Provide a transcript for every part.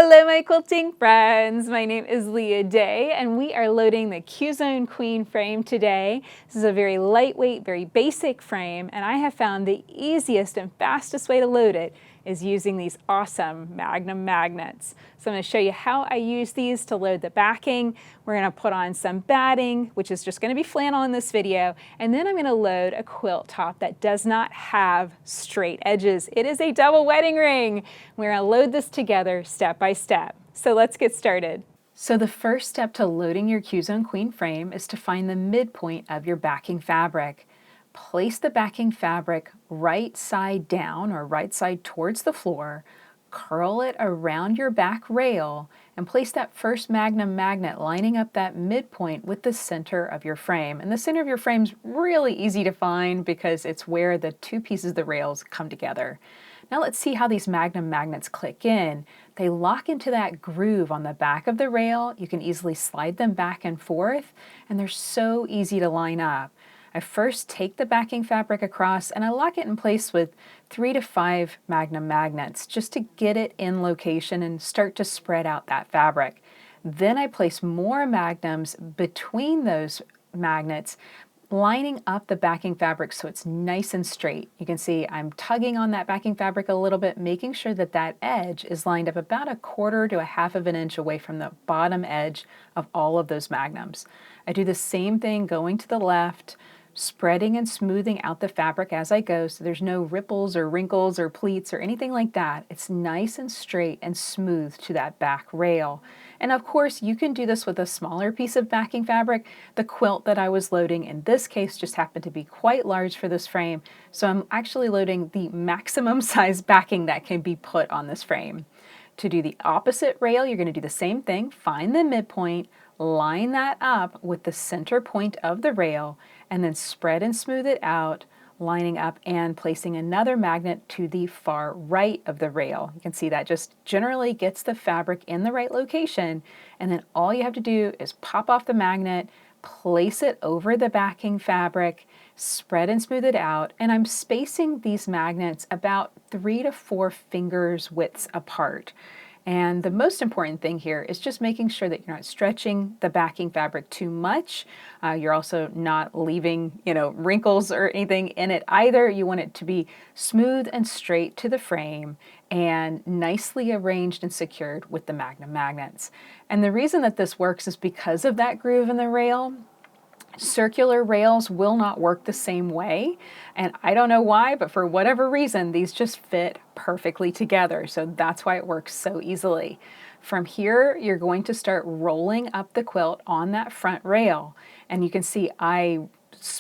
Hello my quilting friends, my name is Leah Day and we are loading the Q-Zone Queen frame today. This is a very lightweight, very basic frame, and I have found the easiest and fastest way to load it is using these awesome Magnum Magnets. So I'm going to show you how I use these to load the backing. We're going to put on some batting, which is just going to be flannel in this video, and then I'm going to load a quilt top that does not have straight edges. It is a double wedding ring. We're going to load this together step by step. So let's get started. So the first step to loading your Q-Zone Queen frame is to find the midpoint of your backing fabric. Place the backing fabric right side down or right side towards the floor, curl it around your back rail, and place that first Magnum magnet lining up that midpoint with the center of your frame. And the center of your frame is really easy to find because it's where the two pieces of the rails come together. Now let's see how these Magnum magnets click in. They lock into that groove on the back of the rail. You can easily slide them back and forth, and they're so easy to line up. I first take the backing fabric across and I lock it in place with 3 to 5 Magnum magnets just to get it in location and start to spread out that fabric. Then I place more magnums between those magnets, lining up the backing fabric so it's nice and straight. You can see I'm tugging on that backing fabric a little bit, making sure that that edge is lined up about 1/4 to 1/2 of an inch away from the bottom edge of all of those magnums. I do the same thing going to the left, spreading and smoothing out the fabric as I go so there's no ripples or wrinkles or pleats or anything like that. It's nice and straight and smooth to that back rail. And of course you can do this with a smaller piece of backing fabric. The quilt that I was loading in this case just happened to be quite large for this frame, so I'm actually loading the maximum size backing that can be put on this frame. To do the opposite rail, you're going to do the same thing. Find the midpoint, line that up with the center point of the rail, and then spread and smooth it out, lining up and placing another magnet to the far right of the rail. You can see that just generally gets the fabric in the right location, and then all you have to do is pop off the magnet, place it over the backing fabric, spread and smooth it out, and I'm spacing these magnets about 3 to 4 fingers widths apart. And the most important thing here is just making sure that you're not stretching the backing fabric too much. You're also not leaving, wrinkles or anything in it either. You want it to be smooth and straight to the frame and nicely arranged and secured with the Magnum magnets. And the reason that this works is because of that groove in the rail. Circular rails will not work the same way, and I don't know why, but for whatever reason these just fit perfectly together, so that's why it works so easily. From here you're going to start rolling up the quilt on that front rail, and you can see I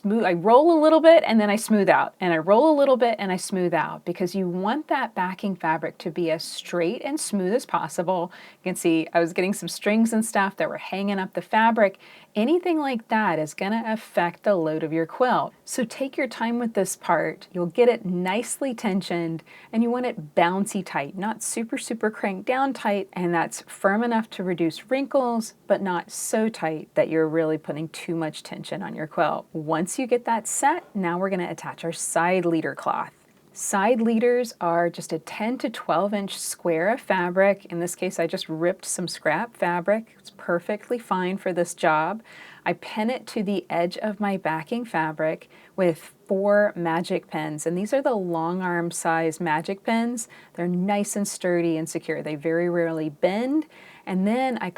roll a little bit and then I smooth out, and I roll a little bit and I smooth out, because you want that backing fabric to be as straight and smooth as possible. You can see I was getting some strings and stuff that were hanging up the fabric. Anything like that is going to affect the load of your quilt. So take your time with this part. You'll get it nicely tensioned, and you want it bouncy tight, not super cranked down tight, and that's firm enough to reduce wrinkles, but not so tight that you're really putting too much tension on your quilt. Once you get that set, now we're going to attach our side leader cloth. Side leaders are just a 10 to 12 inch square of fabric. In this case, I just ripped some scrap fabric. It's perfectly fine for this job. I pin it to the edge of my backing fabric with 4 magic pins, and these are the long arm size magic pins. They're nice and sturdy and secure. They very rarely bend. And then I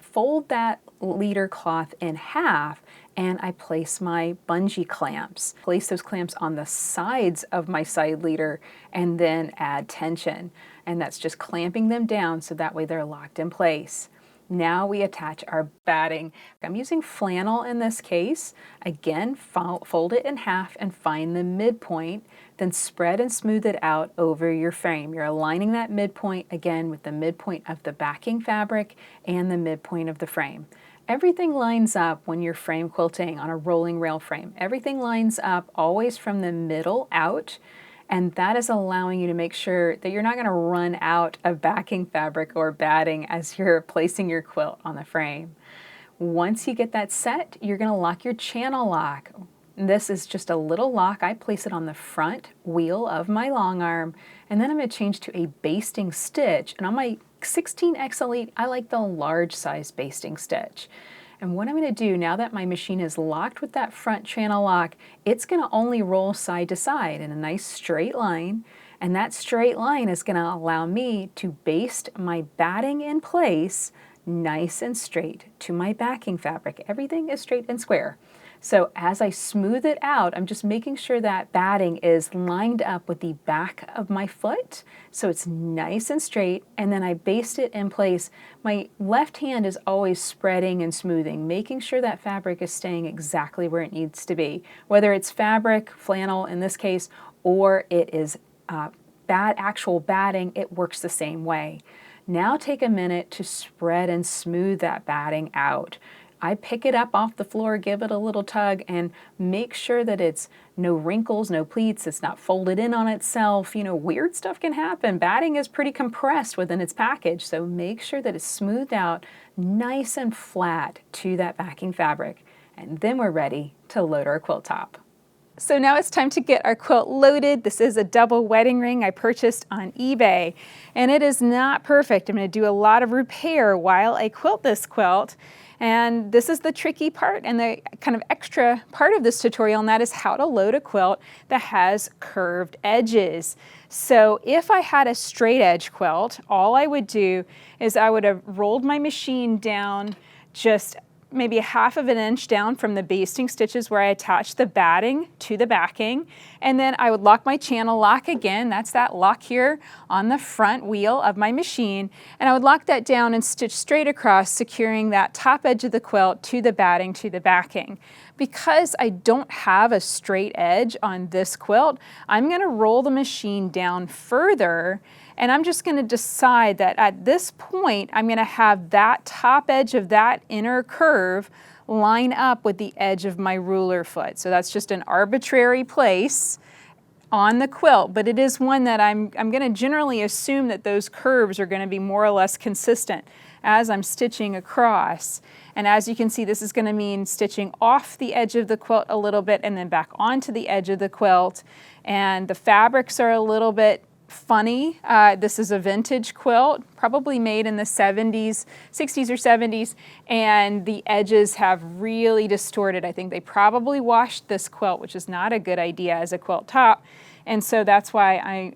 fold that leader cloth in half, and I place my bungee clamps. Place those clamps on the sides of my side leader and then add tension. And that's just clamping them down so that way they're locked in place. Now we attach our batting. I'm using flannel in this case. Again, fold it in half and find the midpoint, then spread and smooth it out over your frame. You're aligning that midpoint again with the midpoint of the backing fabric and the midpoint of the frame. Everything lines up when you're frame quilting on a rolling rail frame. Everything lines up always from the middle out, and that is allowing you to make sure that you're not going to run out of backing fabric or batting as you're placing your quilt on the frame. Once you get that set, you're going to lock your channel lock. This is just a little lock. I place it on the front wheel of my long arm, and then I'm going to change to a basting stitch, and on my 16X Elite, I like the large size basting stitch. And what I'm going to do now that my machine is locked with that front channel lock, it's going to only roll side to side in a nice straight line. And that straight line is going to allow me to baste my batting in place nice and straight to my backing fabric. Everything is straight and square. So as I smooth it out, I'm just making sure that batting is lined up with the back of my foot, so it's nice and straight, and then I baste it in place. My left hand is always spreading and smoothing, making sure that fabric is staying exactly where it needs to be. Whether it's fabric, flannel in this case, or it is actual batting, it works the same way. Now take a minute to spread and smooth that batting out. I pick it up off the floor, give it a little tug, and make sure that it's no wrinkles, no pleats, it's not folded in on itself. You know, weird stuff can happen. Batting is pretty compressed within its package, so make sure that it's smoothed out, nice and flat to that backing fabric. And then we're ready to load our quilt top. So now it's time to get our quilt loaded. This is a double wedding ring I purchased on eBay, and it is not perfect. I'm going to do a lot of repair while I quilt this quilt. And this is the tricky part and the kind of extra part of this tutorial, and that is how to load a quilt that has curved edges. So if I had a straight edge quilt, all I would do is I would have rolled my machine down just maybe 1/2 of an inch down from the basting stitches where I attached the batting to the backing, and then I would lock my channel lock again. That's that lock here on the front wheel of my machine, and I would lock that down and stitch straight across, securing that top edge of the quilt to the batting to the backing. Because I don't have a straight edge on this quilt, I'm going to roll the machine down further, and I'm just going to decide that at this point I'm going to have that top edge of that inner curve line up with the edge of my ruler foot. So that's just an arbitrary place on the quilt, but it is one that I'm going to generally assume that those curves are going to be more or less consistent as I'm stitching across. And as you can see, this is going to mean stitching off the edge of the quilt a little bit and then back onto the edge of the quilt. And the fabrics are a little bit funny. This is a vintage quilt, probably made in the 70s, 60s or 70s, and the edges have really distorted. I think they probably washed this quilt, which is not a good idea as a quilt top. And so that's why I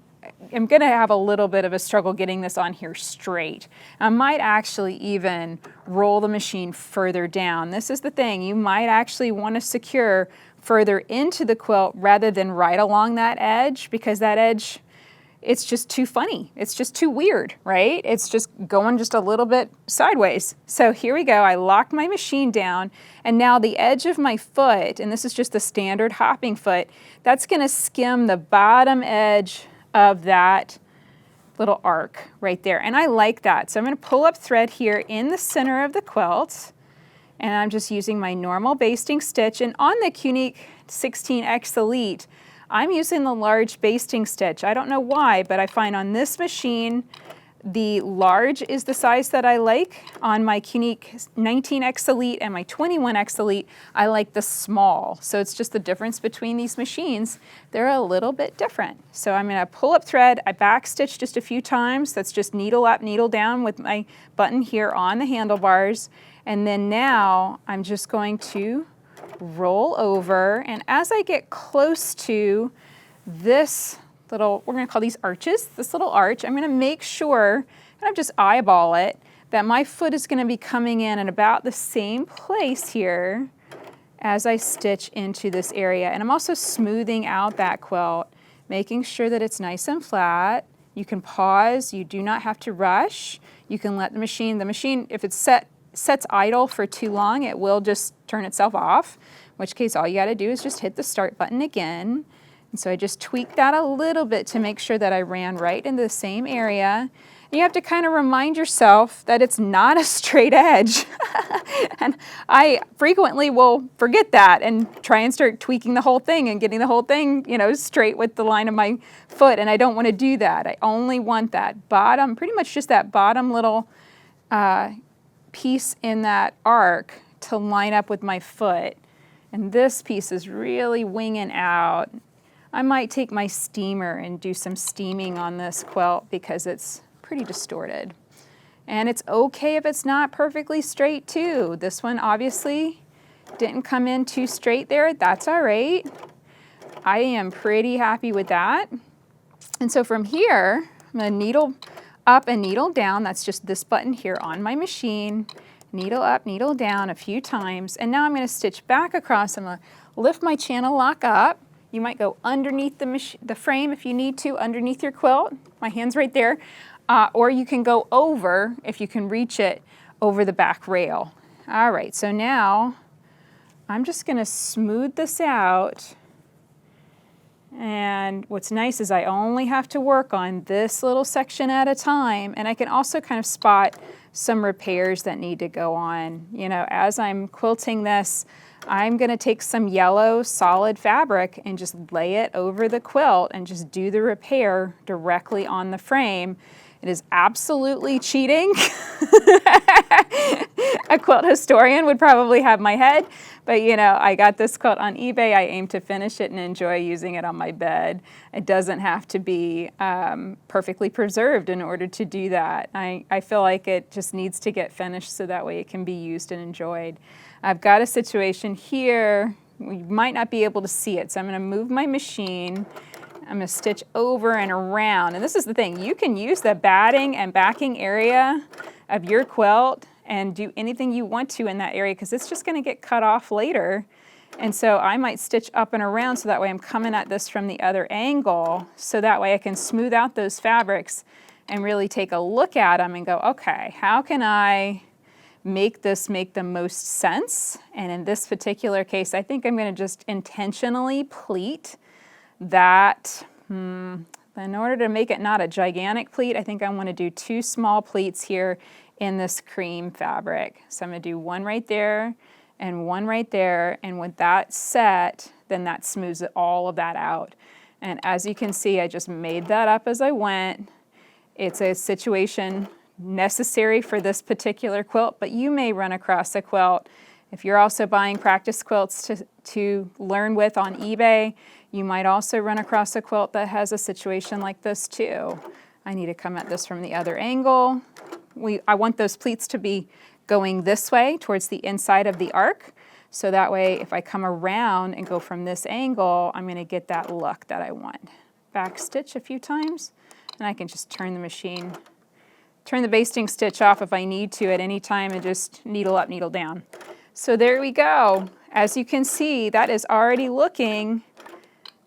am going to have a little bit of a struggle getting this on here straight. I might actually even roll the machine further down. This is the thing, you might actually want to secure further into the quilt rather than right along that edge, because that edge, it's just too funny. It's just too weird, right? It's just going just a little bit sideways. So here we go. I locked my machine down, and now the edge of my foot, and this is just the standard hopping foot, that's going to skim the bottom edge of that little arc right there. And I like that. So I'm going to pull up thread here in the center of the quilt, and I'm just using my normal basting stitch. And on the Qnique 16X Elite, I'm using the large basting stitch. I don't know why, but I find on this machine, the large is the size that I like. On my Qnique 19X Elite and my 21X Elite, I like the small. So it's just the difference between these machines. They're a little bit different. So I'm gonna pull up thread, I back stitch just a few times. That's just needle up, needle down with my button here on the handlebars. And then now I'm just going to roll over, and as I get close to this little, we're going to call these arches, this little arch, I'm going to make sure, and I just eyeball it, that my foot is going to be coming in at about the same place here as I stitch into this area. And I'm also smoothing out that quilt, making sure that it's nice and flat. You can pause, you do not have to rush. You can let the machine, if it's sets idle for too long, it will just turn itself off, in which case all you got to do is just hit the start button again. And so I just tweaked that a little bit to make sure that I ran right into the same area. And you have to kind of remind yourself that it's not a straight edge. And I frequently will forget that and try and start tweaking the whole thing and getting the whole thing, you know, straight with the line of my foot, and I don't want to do that. I only want that bottom, pretty much just that bottom little piece in that arc to line up with my foot. And this piece is really winging out. I might take my steamer and do some steaming on this quilt because it's pretty distorted. And it's okay if it's not perfectly straight too. This one obviously didn't come in too straight there. That's all right. I am pretty happy with that. And so from here, I'm gonna needle up and needle down. That's just this button here on my machine. Needle up, needle down a few times. And now I'm gonna stitch back across. I'm gonna lift my channel lock up. You might go underneath the frame if you need to, underneath your quilt. My hand's right there. Or you can go over, if you can reach it, over the back rail. All right, so now I'm just gonna smooth this out. And what's nice is I only have to work on this little section at a time, and I can also kind of spot some repairs that need to go on. You know, as I'm quilting this, I'm gonna take some yellow solid fabric and just lay it over the quilt and just do the repair directly on the frame. It is absolutely cheating. A quilt historian would probably have my head, but you know, I got this quilt on eBay. I aim to finish it and enjoy using it on my bed. It doesn't have to be perfectly preserved in order to do that. I feel like it just needs to get finished so that way it can be used and enjoyed. I've got a situation here. You might not be able to see it, so I'm gonna move my machine. I'm gonna stitch over and around. And this is the thing, you can use the batting and backing area of your quilt and do anything you want to in that area because it's just gonna get cut off later. And so I might stitch up and around so that way I'm coming at this from the other angle, so that way I can smooth out those fabrics and really take a look at them and go, okay, how can I make this make the most sense? And in this particular case, I think I'm gonna just intentionally pleat that. In order to make it not a gigantic pleat, I think I want to do 2 small pleats here in this cream fabric. So I'm going to do one right there and one right there, and with that set, then that smooths all of that out. And as you can see, I just made that up as I went. It's a situation necessary for this particular quilt, but you may run across a quilt. If you're also buying practice quilts to learn with on eBay, you might also run across a quilt that has a situation like this too. I need to come at this from the other angle. I want those pleats to be going this way towards the inside of the arc, so that way if I come around and go from this angle, I'm gonna get that look that I want. Back stitch a few times, and I can just turn the machine, turn the basting stitch off if I need to at any time and just needle up, needle down. So there we go. As you can see, that is already looking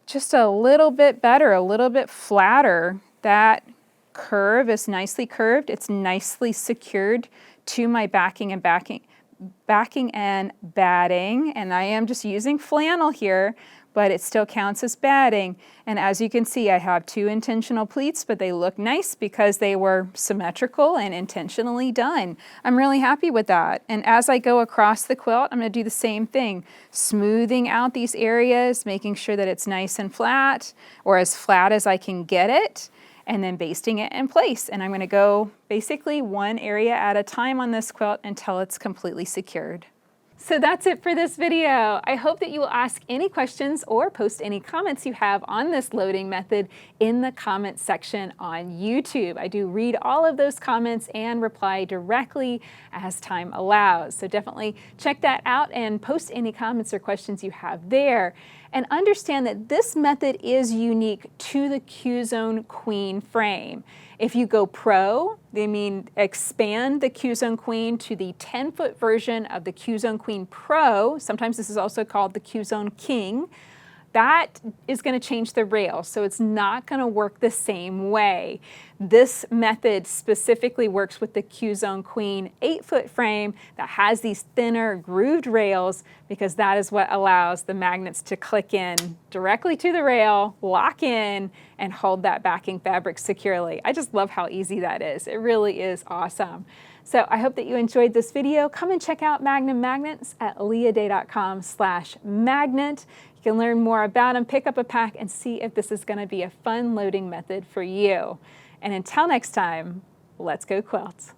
just a little bit better, a little bit flatter. That curve is nicely curved. It's nicely secured to my backing and batting. And I am just using flannel here, but it still counts as batting. And as you can see, I have 2 intentional pleats, but they look nice because they were symmetrical and intentionally done. I'm really happy with that. And as I go across the quilt, I'm gonna do the same thing, smoothing out these areas, making sure that it's nice and flat, or as flat as I can get it, and then basting it in place. And I'm gonna go basically one area at a time on this quilt until it's completely secured. So that's it for this video. I hope that you will ask any questions or post any comments you have on this loading method in the comment section on YouTube. I do read all of those comments and reply directly as time allows. So definitely check that out and post any comments or questions you have there. And understand that this method is unique to the Qzone Queen frame. If you go pro, they mean expand the Qzone Queen to the 10-foot version of the Qzone Queen Pro. Sometimes this is also called the Qzone King. That is going to change the rail, so it's not going to work the same way. This method specifically works with the Qzone Queen 8-foot frame that has these thinner grooved rails, because that is what allows the magnets to click in directly to the rail, lock in, and hold that backing fabric securely. I just love how easy that is. It really is awesome. So I hope that you enjoyed this video. Come and check out Magnum Magnets at leahday.com/magnet. You can learn more about them, pick up a pack, and see if this is going to be a fun loading method for you. And until next time, let's go quilt.